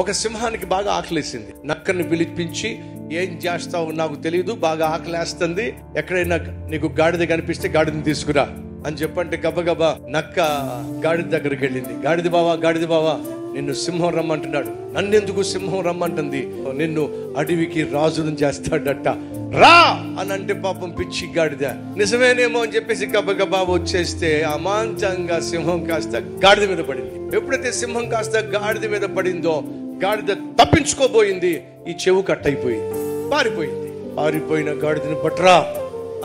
ఒక సింహానికి బాగా ఆకలేసింది. నక్కని పిలిపించి, ఏం చేస్తావు నాకు తెలియదు, బాగా ఆకలేస్తుంది, ఎక్కడైనా నీకు గాడిద కనిపిస్తే గాడిదని తీసుకురా అని చెప్పంటే గబగబా నక్క గాడిద దగ్గరికి వెళ్ళింది. గాడిద బావా నిన్ను సింహం రమ్మంటున్నాడు. నన్నెందుకు సింహం రమ్మంటుంది? నిన్ను అడవికి రాజును చేస్తాడట, రా అని అంటే పాపం పిచ్చి గాడిద నిజమేనేమో అని చెప్పేసి గబగబా వచ్చేస్తే అమాంతంగా సింహం కాస్త గాడిద మీద పడింది. ఎప్పుడైతే సింహం కాస్త గాడిద మీద పడిందో గాడిద తప్పించుకోబోయింది. ఈ చెవు కట్టయిపోయింది, పారిపోయింది. పారిపోయిన గాడిదని పట్రా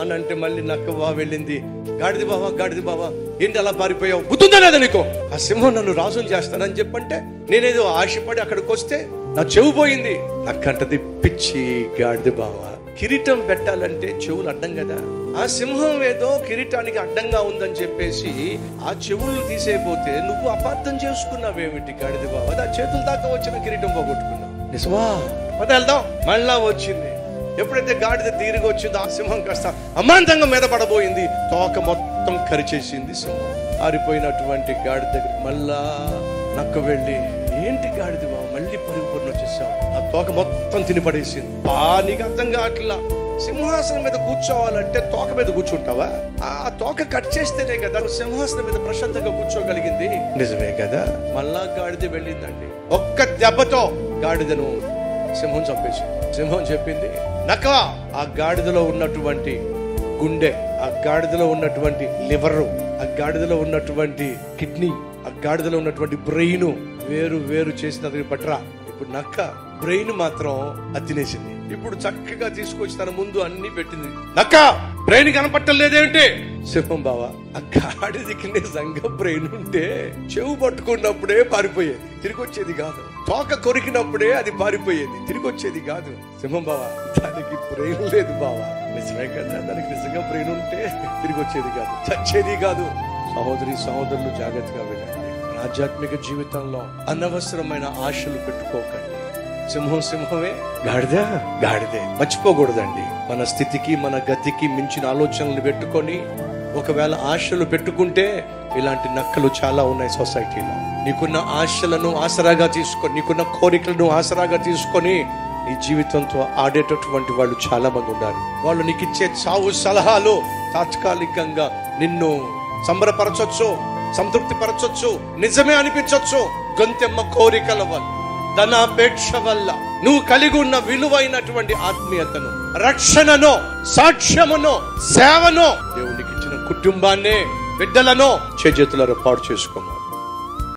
అని అంటే మళ్ళీ నక్క వెళ్ళింది. గాడిద బావా ఏంటి అలా పారిపోయావు, గుర్తుందా లేదా నీకు? ఆ సింహం నన్ను రాజుని చేస్తానని చెప్పంటే నేనేదో ఆశపడి అక్కడికి వస్తే నా చెవు పోయింది. నక్కంటది, పిచ్చి గాడిద బావా, కిరీటం పెట్టాలంటే చెవులు అడ్డం కదా. ఆ సింహం ఏదో కిరీటానికి అడ్డంగా ఉందని చెప్పేసి ఆ చెవులు తీసేయపోతే నువ్వు అపార్థం చేసుకున్నావేమిటి గాడిద బావా? ఆ చేతుల దాకా వచ్చిన కిరీటం పోగొట్టుకున్నావు. నిజమా? పద వెళ్దాం. మళ్ళా వచ్చింది. ఎప్పుడైతే గాడిద తిరిగి వచ్చిందో ఆ సింహం కాస్త అమాంతంగా మీద పడబోయింది. తోక మొత్తం కరిచేసింది సింహం. ఆరిపోయినటువంటి గాడిద దగ్గరికి మళ్ళా నక్క వెళ్ళి, ఏంటి గాడిద బావ మళ్ళీ పరుగుపడిన వచ్చేసావు? ఆ తోక మొత్తం తిని పడేసింది. నీకు అర్థం కావట్లా, సింహాసనం మీద కూర్చోవాలంటే తోక మీద కూర్చుంటావా? ఆ తోక కట్ చేస్తేనే కదా సింహాసనం మీద ప్రశాంతంగా కూర్చోగలిగింది. నిజమే కదా. మళ్ళా గాడిద వెళ్ళిందండి. ఒక్క దెబ్బతో గాడిదను సింహం చంపేసింది. సింహం చెప్పింది, నక్క ఆ గాడిదలో ఉన్నటువంటి గుండె, ఆ గాడిదలో ఉన్నటువంటి లివరు, ఆ గాడిదలో ఉన్నటువంటి కిడ్నీ, ఆ గాడిదలో ఉన్నటువంటి బ్రెయిన్ వేరు చేసినది పట్రా. ఇప్పుడు నక్క బ్రెయిన్ మాత్రం తినేసింది. ఇప్పుడు చక్కగా తీసుకొచ్చి తన ముందు అన్ని పెట్టింది. నక్క బ్రెయిన్ కనపట్టలేదేంటి? సింహం బావా, ఆ గాడిదకి నిజంగా బ్రెయిన్ ఉంటే చెవు పట్టుకున్నప్పుడే పారిపోయేది, తిరిగి వచ్చేది కాదు. తోక కొరికినప్పుడే అది పారిపోయేది, తిరిగి వచ్చేది కాదు. సింహం బావా, దానికి బ్రెయిన్ లేదు బావా. నిజమే కదా, దానికి నిజంగా బ్రెయిన్ ఉంటే తిరిగి వచ్చేది కాదు, చచ్చేది కాదు. సహోదరులు జాగ్రత్తగా వినండి. ఆధ్యాత్మిక జీవితంలో అనవసరమైన ఆశలు పెట్టుకోకండి. సింహమే, గాడిదే మర్చిపోకూడదండి. మన స్థితికి మన గతికి మించిన ఆలోచనలు పెట్టుకొని ఒకవేళ ఆశలు పెట్టుకుంటే ఇలాంటి నక్కలు చాలా ఉన్నాయి సొసైటీలో. నీకున్న ఆశలను ఆసరాగా తీసుకొని, నీకున్న కోరికలను ఆసరాగా తీసుకొని నీ జీవితంతో ఆడేటటువంటి వాళ్ళు చాలా మంది ఉన్నారు. వాళ్ళు నీకు ఇచ్చే చావు సలహాలు తాత్కాలికంగా నిన్ను సంబరపరచొచ్చు, సంతృప్తి పరచొచ్చు, నిజమే అనిపించొచ్చు. గొంతెమ్మ కోరికల వల్ల, ధనాపేక్ష వల్ల నువ్వు కలిగి ఉన్న విలువైనటువంటి ఆత్మీయతను, రక్షణను, సాక్ష్యమును, సేవను, దేవునికి ఇచ్చిన కుటుంబాన్ని, బిడ్డలను చేతులలో పాడు చేసుకో.